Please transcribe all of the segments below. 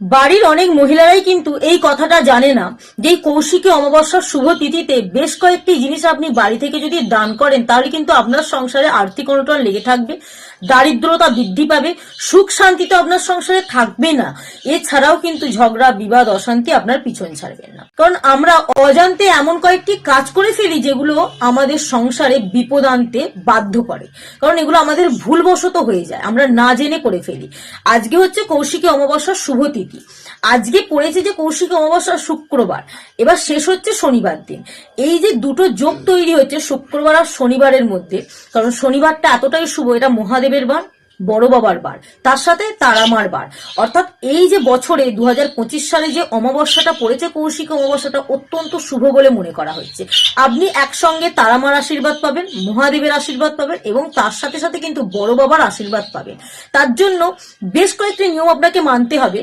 বাড়ির অনেক মহিলারাই কিন্তু এই কথাটা জানে না যে এই কৌশিকী অমাবস্যার শুভ তিথিতে বেশ কয়েকটি জিনিস আপনি বাড়ি থেকে যদি দান করেন তাহলে কিন্তু আপনার সংসারে আর্থিক অনটন লেগে থাকবে, দারিদ্রতা বৃদ্ধি পাবে, সুখ শান্তি তো আপনার সংসারে থাকবে না। এছাড়াও কিন্তু ঝগড়া বিবাদ অশান্তি আপনার পিছন ছাড়বেন না, কারণ আমরা অজান্তে এমন কয়েকটি কাজ করে ফেলি যেগুলো আমাদের সংসারে বিপদ আনতে বাধ্য করে, কারণ এগুলো আমাদের ভুলবশত হয়ে যায়, আমরা না জেনে করে ফেলি। আজকে হচ্ছে কৌশিকী অমাবস্যার শুভ তিথি। আজকে পড়েছে যে কৌশিকী অমাবস্যা শুক্রবার, এবার শেষ হচ্ছে শনিবার দিন। এই যে দুটো যোগ তৈরি হচ্ছে শুক্রবার আর শনিবারের মধ্যে, কারণ শনিবারটা এতটাই শুভ, এটা মহাদেবের বার, বড় বাবার বার, তার সাথে তারামার বার। অর্থাৎ এই যে বছরে 2025 সালে যে অমাবস্যাটা পড়েছে কৌশিকী অমাবস্যাটা অত্যন্ত শুভ বলে মনে করা হচ্ছে। আপনি একসঙ্গে তারামার আশীর্বাদ পাবেন, মহাদেবের আশীর্বাদ পাবেন এবং তার সাথে সাথে কিন্তু বড় বাবার আশীর্বাদ পাবেন। তার জন্য বেশ কয়েকটি নিয়ম আপনাকে মানতে হবে।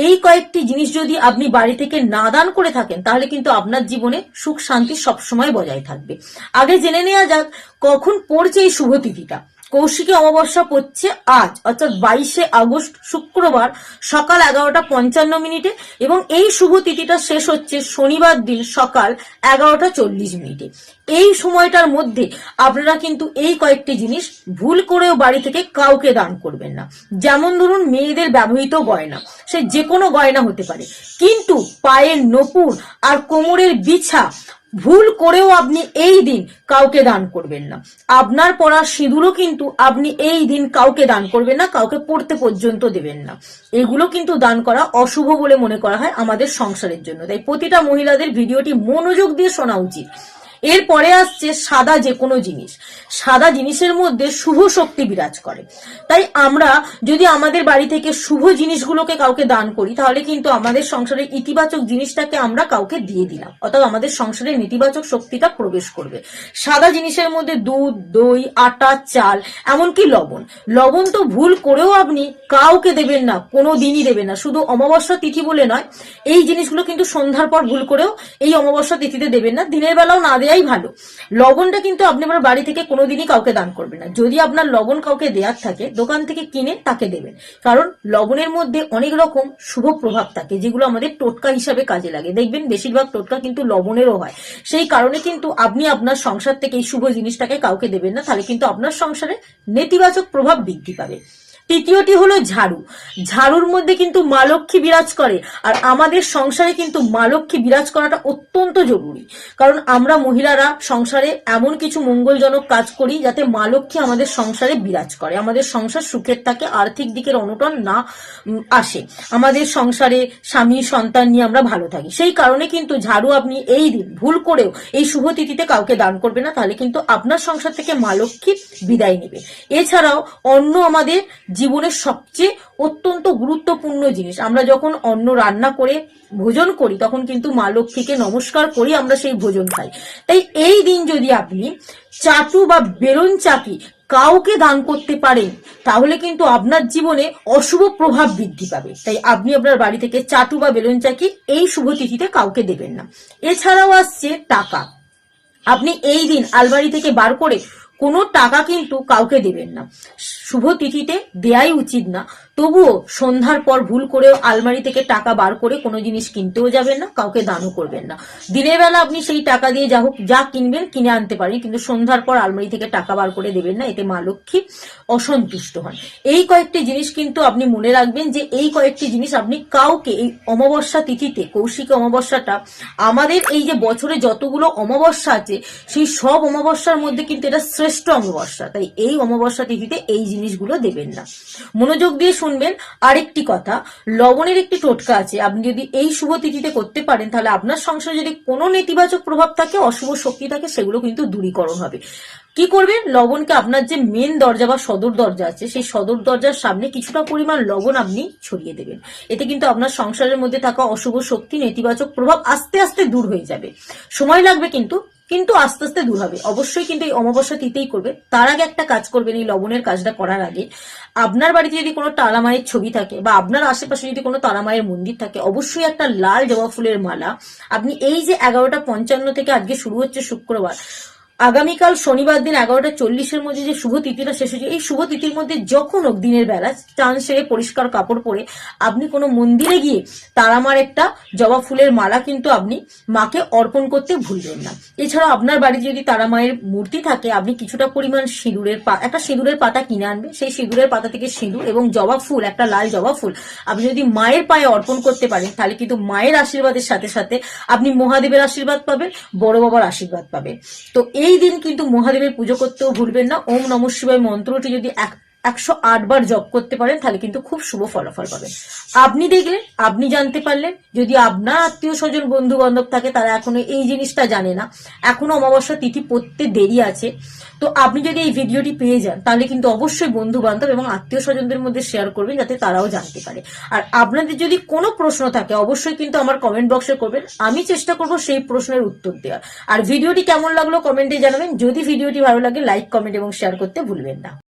এই কয়েকটি জিনিস যদি আপনি বাড়ি থেকে না দান করে থাকেন তাহলে কিন্তু আপনার জীবনে সুখ শান্তি সবসময় বজায় থাকবে। আগে জেনে নেওয়া যাক কখন পড়ছে এই শুভ তিথিটা। কৌশিকী অমাবস্যা পড়ছে আজ, অর্থাৎ 22শে আগস্ট শুক্রবার সকাল 11টা 55 এবং এই শুভ তিথিটা শেষ হচ্ছে শনিবার দিন সকাল 11টা 40 এই সময়টার মধ্যে আপনারা কিন্তু এই কয়েকটি জিনিস ভুল করেও বাড়ি থেকে কাউকে দান করবেন না। যেমন ধরুন মেয়েদের ব্যবহৃত গয়না, সে যে কোনো গয়না হতে পারে, কিন্তু পায়ের নপুর আর কোমরের বিছা ভুল করেও আপনি এই দিন কাউকে দান করবেন না। আপনার পরা সিঁদুরও কিন্তু আপনি এই দিন কাউকে দান করবেন না, কাউকে পড়তে পর্যন্ত দেবেন না। এগুলো কিন্তু দান করা অশুভ বলে মনে করা হয় আমাদের সংসারের জন্য। তাই প্রতিটা মহিলাদের ভিডিওটি মনোযোগ দিয়ে শোনা উচিত। এরপরে আসছে সাদা যে কোনো জিনিস। সাদা জিনিসের মধ্যে শুভ শক্তি বিরাজ করে, তাই আমরা যদি আমাদের বাড়ি থেকে শুভ জিনিসগুলোকে কাউকে দান করি তাহলে কিন্তু আমাদের সংসারের ইতিবাচক জিনিসটাকে আমরা কাউকে দিয়ে দিলাম, অর্থাৎ আমাদের সংসারের নেতিবাচক শক্তিটা প্রবেশ করবে। সাদা জিনিসের মধ্যে দুধ, দই, আটা, চাল, এমনকি লবণ। লবণ তো ভুল করেও আপনি কাউকে দেবেন না, কোনো দিনই দেবেন না। শুধু অমাবস্যা তিথি বলে নয়, এই জিনিসগুলো কিন্তু সন্ধ্যার পর ভুল করেও এই অমাবস্যা তিথিতে দেবেন না, দিনের বেলাও না দেয়াই ভালো। লবণটা কিন্তু আপনি আপনার বাড়ি থেকে কোনোদিনই কাউকে দান করবেন না। যদি আপনার লবণ কাউকে দেওয়ার থাকে দোকান থেকে কিনে তাকে দেবেন, কারণ লবণের মধ্যে অনেক রকম শুভ প্রভাব থাকে যেগুলো আমাদের টোটকা হিসাবে কাজে লাগে। দেখবেন বেশিরভাগ টোটকা কিন্তু লবণেরও হয়। সেই কারণে কিন্তু আপনি আপনার সংসার থেকে এই শুভ জিনিসটাকে কাউকে দেবেন না, তাহলে কিন্তু আপনার সংসারে নেতিবাচক প্রভাব বৃদ্ধি পাবে। তৃতীয়টি হলো ঝাড়ু। ঝাড়ুর মধ্যে কিন্তু মা লক্ষ্মী বিরাজ করে, আর আমাদের সংসারে কিন্তু মা লক্ষ্মী বিরাজ করাটা অত্যন্ত জরুরি, কারণ আমরা মহিলারা সংসারে এমন কিছু মঙ্গলজনক কাজ করি যাতে মা লক্ষ্মী আমাদের সংসারে বিরাজ করে, আমাদের সংসার সুখের থাকে, আর্থিক দিকের অনটন না আসে, আমাদের সংসারে স্বামী সন্তান নিয়ে আমরা ভালো থাকি। সেই কারণে কিন্তু ঝাড়ু আপনি এই দিন ভুল করেও এই শুভ তিথিতে কাউকে দান করবে না, তাহলে কিন্তু আপনার সংসার থেকে মা লক্ষ্মী বিদায় নেবে। এছাড়াও অন্ন আমাদের জীবনের সবচেয়ে অত্যন্ত গুরুত্বপূর্ণ জিনিস। আমরা যখন অন্ন রান্না করে ভোজন করি তখন কিন্তু মা লক্ষ্মীকে নমস্কার করি, আমরা সেই ভোজন খাই। তাই এই দিন যদি আপনি চাটু বা বেলুন চাকি কাউকে দান করতে পারেন তাহলে কিন্তু আপনার জীবনে অশুভ প্রভাব বৃদ্ধি পাবে। তাই আপনি আপনার বাড়ি থেকে চাটু বা বেলুন চাকি এই শুভ তিথিতে কাউকে দেবেন না। এছাড়াও আসছে টাকা। আপনি এই দিন আলমারি থেকে বার করে কোনো টাকা কিন্তু কাউকে দেবেন না, শুভ তিথিতে দেয়াই উচিত না। তবুও সন্ধ্যার পর ভুল করেও আলমারি থেকে টাকা বার করে কোনো জিনিস কিনতেও যাবেন না, কাউকে দানও করবেন না। দিনের বেলা আপনি সেই টাকা দিয়ে যা কিনবেন কিনে আনতে পারেন, কিন্তু সন্ধ্যার পর আলমারি থেকে টাকা বার করে দেবেন না, এতে মা লক্ষ্মী অসন্তুষ্ট হন। এই কয়েকটি জিনিস কিন্তু আপনি মনে রাখবেন যে এই কয়েকটি জিনিস আপনি কাউকে এই অমাবস্যা তিথিতে, কৌশিকী অমাবস্যাটা আমাদের এই যে বছরে যতগুলো অমাবস্যা আছে সেই সব অমাবস্যার মধ্যে কিন্তু এটা শ্রেষ্ঠ অমাবস্যা, তাই এই অমাবস্যা তিথিতে এই জিনিসগুলো দেবেন না। মনোযোগ দিয়ে শুনবেন। আরেকটি কথা, লবণের একটি টোটকা আছে, আপনি যদি এই শুভ তিথিতে করতে পারেন তাহলে আপনার সংসারে যদি কোনো নেতিবাচক প্রভাব থাকে, অশুভ শক্তি থাকে, সেগুলো কিন্তু দূরীকরণ হবে। কি করবেন, লবণকে আপনার যে মেন দরজা বা সদর দরজা আছে সেই সদর দরজার সামনে কিছুটা পরিমাণ লবণ আপনি ছড়িয়ে দেবেন। এতে কিন্তু আপনার সংসারের মধ্যে থাকা অশুভ শক্তি, নেতিবাচক প্রভাব আস্তে আস্তে দূর হয়ে যাবে। সময় লাগবে কিন্তু আস্তে আস্তে দূর হবে। অবশ্যই কিন্তু এই অমাবস্যা তিথিতেই করবে। তার আগে একটা কাজ করবেন, এই লবণের কাজটা করার আগে আপনার বাড়িতে যদি কোনো তারা মায়ের ছবি থাকে বা আপনার আশেপাশে যদি কোনো তারা মায়ের মন্দির থাকে, অবশ্যই একটা লাল জবা ফুলের মালা আপনি এই যে 11টা 55 থেকে আজকে শুরু হচ্ছে শুক্রবার, আগামীকাল শনিবার দিন 11:40 মধ্যে যে শুভ তিথিটা শেষ হয়েছে, এই শুভ তিথির মধ্যে যখন হোক দিনের বেলা চান সেরে পরিষ্কার কাপড় পরে আপনি কোনো মন্দিরে গিয়ে তারামার একটা জবা ফুলের মালা কিন্তু আপনি মাকে অর্পণ করতে ভুলবেন না। এছাড়া আপনার বাড়িতে যদি তারা মায়ের মূর্তি থাকে, আপনি কিছুটা পরিমাণ একটা সিঁদুরের পাতা কিনে আনবেন। সেই সিঁদুরের পাতা থেকে সিঁদুর এবং জবা ফুল, একটা লাল জবা ফুল আপনি যদি মায়ের পায়ে অর্পণ করতে পারেন, তাহলে কিন্তু মায়ের আশীর্বাদের সাথে সাথে আপনি মহাদেবের আশীর্বাদ পাবেন, বড় বাবার আশীর্বাদ পাবেন। তো এই দিন কিন্তু মহাদেবের পুজো করতেও ভুলবেন না। ওম নমঃ শিবায় মন্ত্রটি যদি 108 বার জপ করতে পারেন তাহলে কিন্তু খুব শুভ ফলাফল পাবেন। আপনি দেখলেন, আপনি জানতে পারলেন। যদি আপনার আত্মীয় স্বজন বন্ধু বান্ধব থাকে তারা এখনো এই জিনিসটা জানে না, এখনো অমাবস্যা তিথি পড়তে দেরি আছে, তো আপনি যদি এই ভিডিওটি পেয়ে যান তাহলে কিন্তু অবশ্যই বন্ধু বান্ধব এবং আত্মীয় স্বজনদের মধ্যে শেয়ার করবেন যাতে তারাও জানতে পারে। আর আপনাদের যদি কোনো প্রশ্ন থাকে অবশ্যই কিন্তু আমার কমেন্ট বক্সে করবেন, আমি চেষ্টা করব সেই প্রশ্নের উত্তর দেওয়ার। আর ভিডিওটি কেমন লাগলো কমেন্টে জানাবেন। যদি ভিডিওটি ভালো লাগে লাইক, কমেন্ট এবং শেয়ার করতে ভুলবেন না।